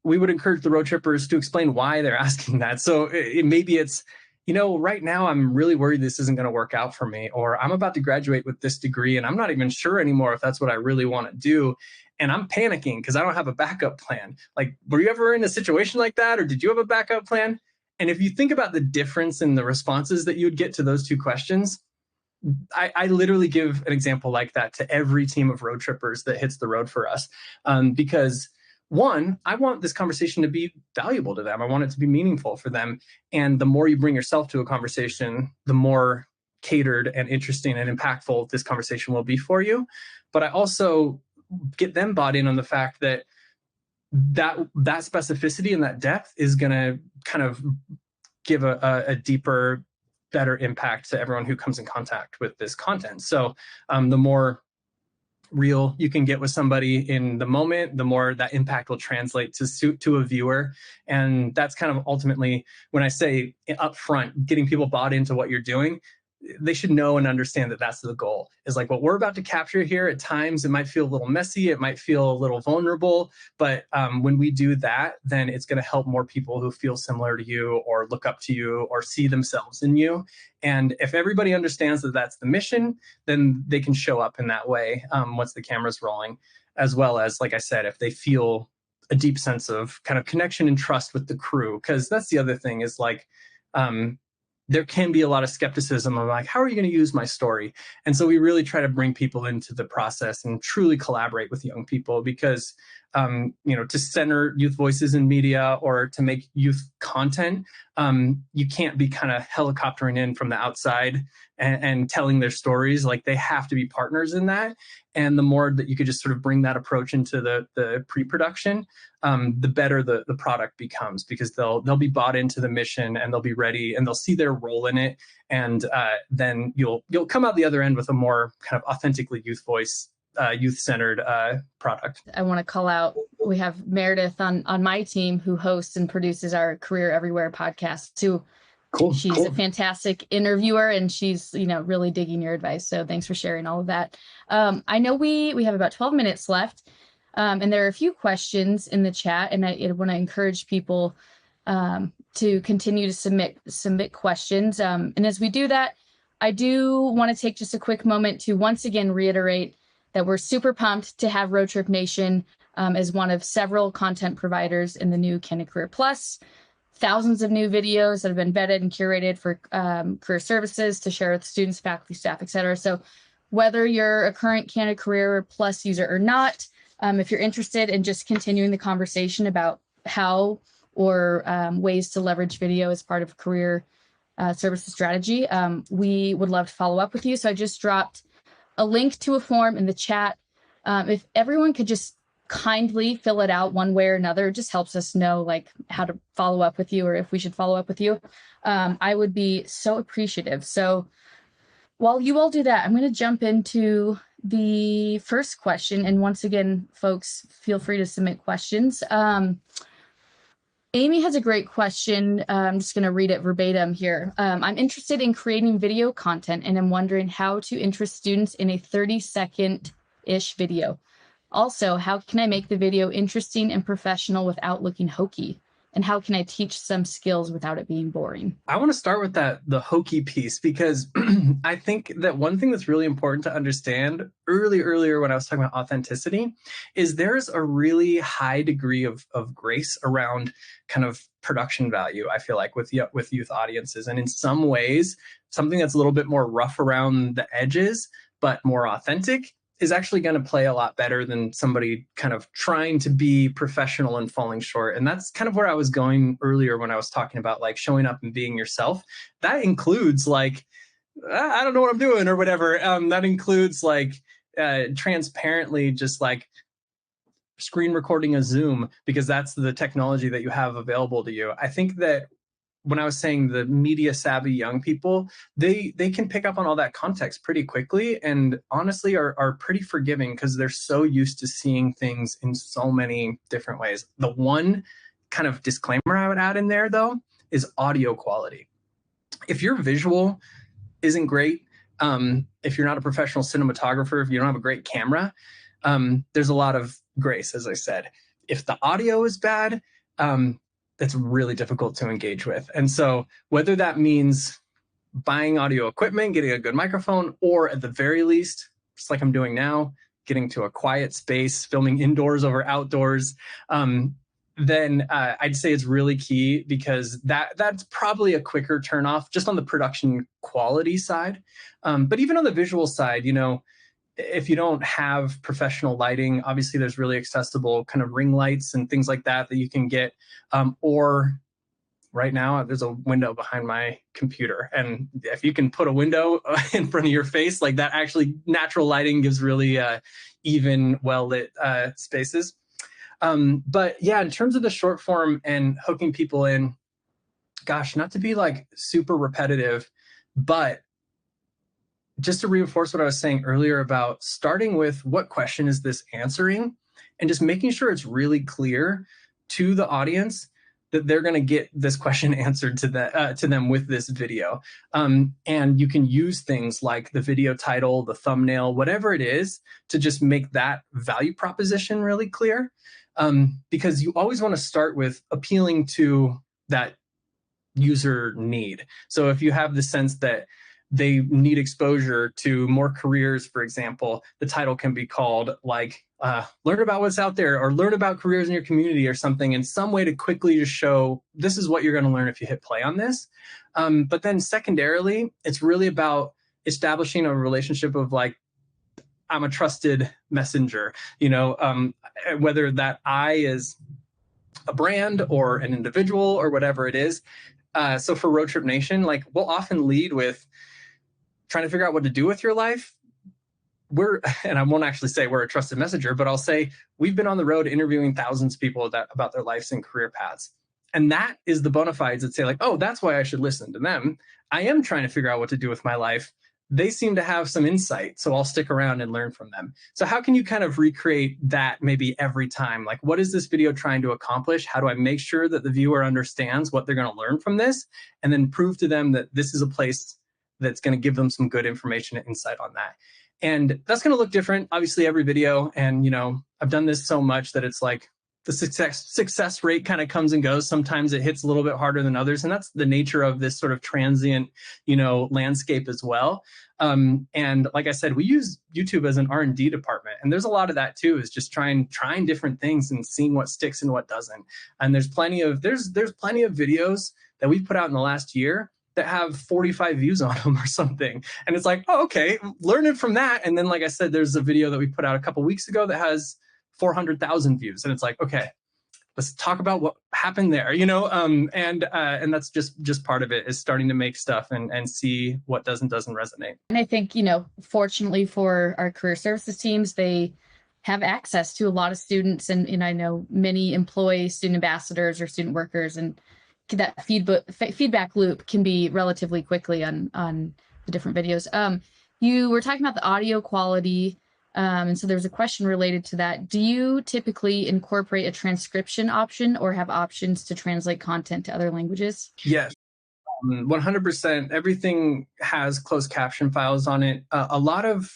We would encourage the road trippers to explain why they're asking that. So maybe it's, right now I'm really worried this isn't going to work out for me, or I'm about to graduate with this degree and I'm not even sure anymore if that's what I really want to do. And I'm panicking because I don't have a backup plan. Like, were you ever in a situation like that? Or did you have a backup plan? And if you think about the difference in the responses that you'd get to those two questions, I literally give an example like that to every team of road trippers that hits the road for us. Because one, I want this conversation to be valuable to them. I want it to be meaningful for them. And the more you bring yourself to a conversation, the more catered and interesting and impactful this conversation will be for you. But I also get them bought in on the fact that specificity and that depth is going to kind of give a deeper, better impact to everyone who comes in contact with this content. So the more real you can get with somebody in the moment, the more that impact will translate to a viewer. And that's kind of ultimately, when I say upfront, getting people bought into what you're doing, they should know and understand that that's the goal. Is like what we're about to capture here. At times it might feel a little messy, it might feel a little vulnerable, but when we do that, then it's going to help more people who feel similar to you or look up to you or see themselves in you. And if everybody understands that that's the mission, then they can show up in that way once the camera's rolling, as well as, like I said, if they feel a deep sense of kind of connection and trust with the crew. Because that's the other thing is like, there can be a lot of skepticism of like, how are you going to use my story? And so we really try to bring people into the process and truly collaborate with young people, because to center youth voices in media or to make youth content, you can't be kind of helicoptering in from the outside and telling their stories. Like, they have to be partners in that. And the more that you could just sort of bring that approach into the pre-production, the better the product becomes, because they'll be bought into the mission and they'll be ready and they'll see their role in it. And then you'll come out the other end with a more kind of authentically youth-centered product. I want to call out, we have Meredith on my team who hosts and produces our Career Everywhere podcast too. Cool. She's a fantastic interviewer, and she's, really digging your advice. So thanks for sharing all of that. I know we have about 12 minutes left, and there are a few questions in the chat, and I want to encourage people to continue to submit questions. And as we do that, I do want to take just a quick moment to once again reiterate that we're super pumped to have Roadtrip Nation as one of several content providers in the new Candid Career Plus. Thousands of new videos that have been vetted and curated for career services to share with students, faculty, staff, etc. So whether you're a current Candid Career Plus user or not, if you're interested in just continuing the conversation about how or ways to leverage video as part of career services strategy, we would love to follow up with you. So I just dropped a link to a form in the chat. If everyone could just kindly fill it out one way or another, it just helps us know like how to follow up with you, or if we should follow up with you. I would be so appreciative. So while you all do that, I'm going to jump into the first question. And once again, folks, feel free to submit questions. Amy has a great question. I'm just going to read it verbatim here. I'm interested in creating video content, and I'm wondering how to interest students in a 30-second-ish video. Also, how can I make the video interesting and professional without looking hokey? And how can I teach some skills without it being boring? I want to start with the hokey piece, because I think that one thing that's really important to understand earlier when I was talking about authenticity is there's a really high degree of grace around kind of production value, I feel like, with youth audiences. And in some ways, something that's a little bit more rough around the edges, but more authentic, is actually going to play a lot better than somebody kind of trying to be professional and falling short. And that's kind of where I was going earlier when I was talking about like showing up and being yourself. That includes like, I don't know what I'm doing or whatever. That includes like transparently just like screen recording a Zoom, because that's the technology that you have available to you. I think that when I was saying the media savvy young people, they can pick up on all that context pretty quickly, and honestly are pretty forgiving because they're so used to seeing things in so many different ways. The one kind of disclaimer I would add in there, though, is audio quality. If your visual isn't great, if you're not a professional cinematographer, if you don't have a great camera, there's a lot of grace, as I said. If the audio is bad, that's really difficult to engage with. And so whether that means buying audio equipment, getting a good microphone, or at the very least, just like I'm doing now, getting to a quiet space, filming indoors over outdoors, then I'd say it's really key, because that's probably a quicker turnoff just on the production quality side. But even on the visual side, if you don't have professional lighting, obviously there's really accessible kind of ring lights and things like that you can get. Or right now there's a window behind my computer, and if you can put a window in front of your face, like that, actually natural lighting gives really even well-lit spaces. But yeah, in terms of the short form and hooking people in, gosh, not to be like super repetitive, but just to reinforce what I was saying earlier about starting with what question is this answering, and just making sure it's really clear to the audience that they're going to get this question answered to them with this video. And you can use things like the video title, the thumbnail, whatever it is, to just make that value proposition really clear. Because you always want to start with appealing to that user need. So if you have the sense that they need exposure to more careers, for example, the title can be called like learn about what's out there, or learn about careers in your community or something, in some way to quickly just show this is what you're going to learn if you hit play on this. But then secondarily, it's really about establishing a relationship of like, I'm a trusted messenger, whether that I is a brand or an individual or whatever it is. So for Roadtrip Nation, like, we'll often lead with trying to figure out what to do with your life. And I won't actually say we're a trusted messenger, but I'll say we've been on the road interviewing thousands of people about their lives and career paths. And that is the bona fides that say like, oh, that's why I should listen to them. I am trying to figure out what to do with my life. They seem to have some insight, so I'll stick around and learn from them. So how can you kind of recreate that maybe every time? Like, what is this video trying to accomplish? How do I make sure that the viewer understands what they're going to learn from this? And then prove to them that this is a place that's going to give them some good information and insight on that. And that's going to look different, obviously, every video. And, I've done this so much that it's like the success rate kind of comes and goes. Sometimes it hits a little bit harder than others. And that's the nature of this sort of transient, landscape as well. And like I said, we use YouTube as an R&D department. And there's a lot of that too, is just trying different things and seeing what sticks and what doesn't. And there's plenty of videos that we've put out in the last year that have 45 views on them or something. And it's like, oh, okay, learn it from that. And then, like I said, there's a video that we put out a couple weeks ago that has 400,000 views. And it's like, okay, let's talk about what happened there, and that's just part of it, is starting to make stuff and see what doesn't resonate. And I think, fortunately for our career services teams, they have access to a lot of students. And I know many employ student ambassadors or student workers, and that feedback loop can be relatively quickly on the different videos. You were talking about the audio quality. And so there's a question related to that. Do you typically incorporate a transcription option or have options to translate content to other languages? Yes, 100%. Everything has closed caption files on it. A lot of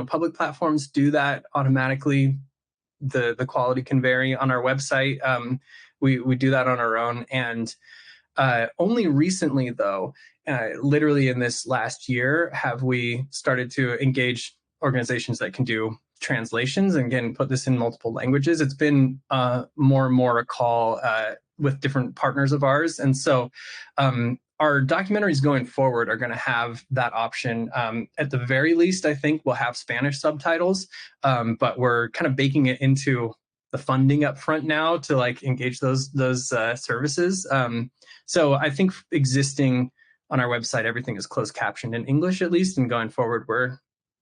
public platforms do that automatically. The quality can vary. On our website, we do that on our own. And only recently, though, literally in this last year, have we started to engage organizations that can do translations and again put this in multiple languages. It's been more and more a call with different partners of ours. And so our documentaries going forward are going to have that option. At the very least, I think we'll have Spanish subtitles, but we're kind of baking it into the funding up front now to like engage those services. So I think existing on our website, everything is closed captioned in English, at least, and going forward, we're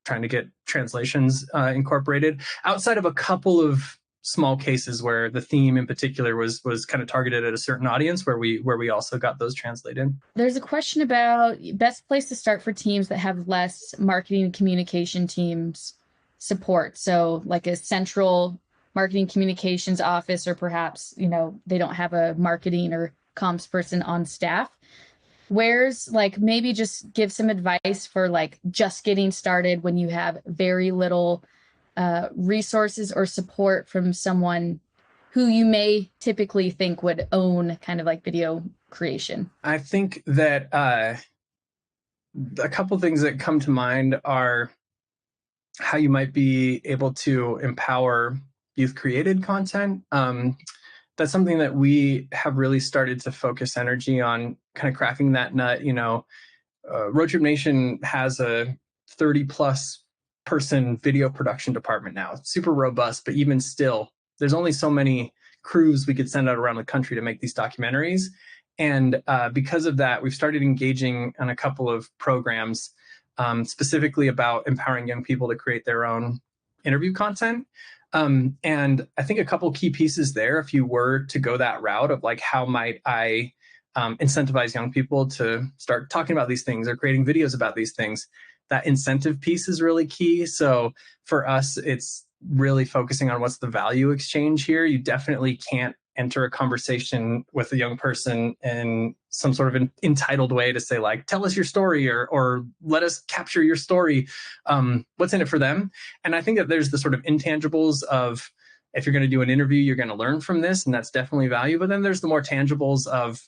trying to get translations incorporated, outside of a couple of small cases where the theme in particular was kind of targeted at a certain audience, where we also got those translated. There's a question about best place to start for teams that have less marketing and communication teams support. So like a central marketing communications office, or perhaps, they don't have a marketing or comms person on staff. Where's like, maybe just give some advice for like just getting started when you have very little resources or support from someone who you may typically think would own kind of like video creation. I think that a couple things that come to mind are how you might be able to empower youth created content. That's something that we have really started to focus energy on, kind of cracking that nut. Roadtrip Nation has a 30+ person video production department now. It's super robust, but even still, there's only so many crews we could send out around the country to make these documentaries. And because of that, we've started engaging on a couple of programs specifically about empowering young people to create their own interview content. And I think a couple key pieces there, if you were to go that route of like, how might I incentivize young people to start talking about these things or creating videos about these things, that incentive piece is really key. So for us, it's really focusing on what's the value exchange here. You definitely can't enter a conversation with a young person in some sort of entitled way to say like, tell us your story, or let us capture your story. What's in it for them? And I think that there's the sort of intangibles of, if you're going to do an interview, you're going to learn from this, and that's definitely value. But then there's the more tangibles of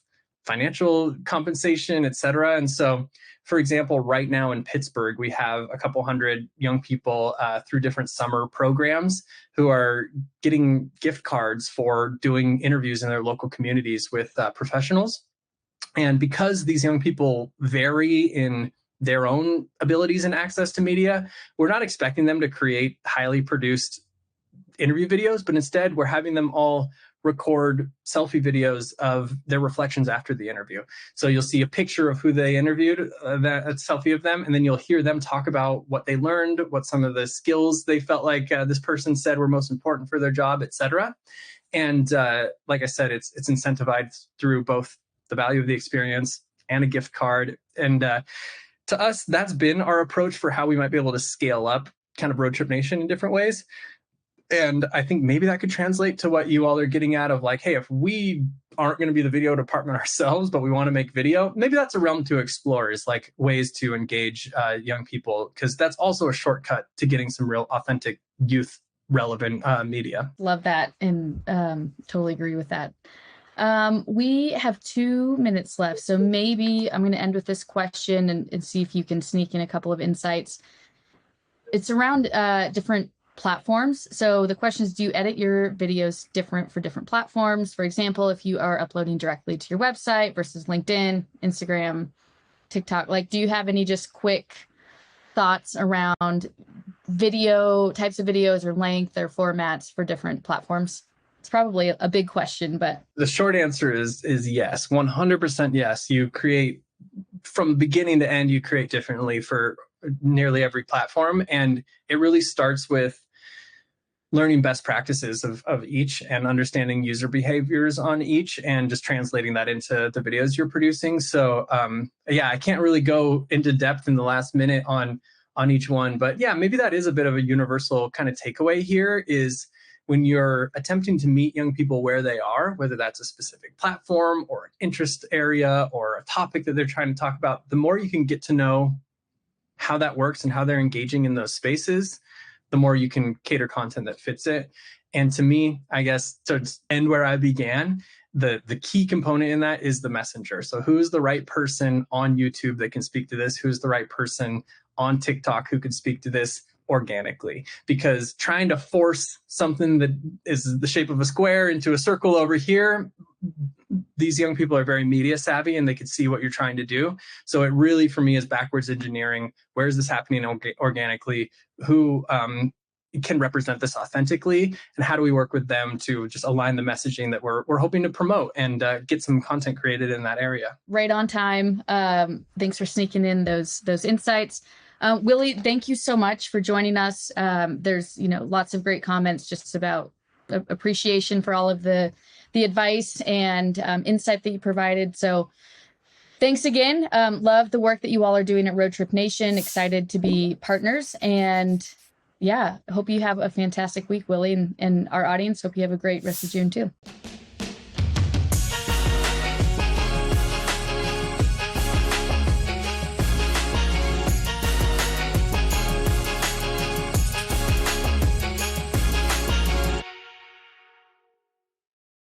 financial compensation, et cetera. And so, for example, right now in Pittsburgh, we have a couple hundred young people through different summer programs who are getting gift cards for doing interviews in their local communities with professionals. And because these young people vary in their own abilities and access to media, we're not expecting them to create highly produced interview videos, but instead we're having them all record selfie videos of their reflections after the interview. So you'll see a picture of who they interviewed, a selfie of them, and then you'll hear them talk about what they learned, what some of the skills they felt like this person said were most important for their job, et cetera. And like I said, it's incentivized through both the value of the experience and a gift card. And to us, that's been our approach for how we might be able to scale up kind of Roadtrip Nation in different ways. And I think maybe that could translate to what you all are getting at of like, hey, if we aren't going to be the video department ourselves, but we want to make video, maybe that's a realm to explore, is like ways to engage young people, because that's also a shortcut to getting some real authentic youth relevant media. Love that. And totally agree with that. We have 2 minutes left. So maybe I'm going to end with this question and see if you can sneak in a couple of insights. It's around different platforms. So the question is, do you edit your videos different for different platforms? For example, if you are uploading directly to your website versus LinkedIn, Instagram, TikTok, like, do you have any just quick thoughts around video types of videos or length or formats for different platforms? It's probably a big question, but the short answer is yes, 100% yes. You create from beginning to end, you create differently for nearly every platform. And it really starts with learning best practices of each and understanding user behaviors on each and just translating that into the videos you're producing. So yeah, I can't really go into depth in the last minute on each one, but yeah, maybe that is a bit of a universal kind of takeaway here is when you're attempting to meet young people where they are, whether that's a specific platform or an interest area or a topic that they're trying to talk about, the more you can get to know how that works and how they're engaging in those spaces, the more you can cater content that fits it. And to me, I guess to end where I began, the key component in that is the messenger. So who's the right person on YouTube that can speak to this? Who's the right person on TikTok who could speak to this organically? Because trying to force something that is the shape of a square into a circle over here, these young people are very media savvy and they can see what you're trying to do. So it really, for me, is backwards engineering. Where is this happening organically? Who can represent this authentically? And how do we work with them to just align the messaging that we're hoping to promote and get some content created in that area? Right on time. Thanks for sneaking in those insights. Willie, thank you so much for joining us. There's lots of great comments just about appreciation for all of the advice and insight that you provided. So thanks again. Love the work that you all are doing at Roadtrip Nation. Excited to be partners. And yeah, hope you have a fantastic week, Willie, and our audience. Hope you have a great rest of June too.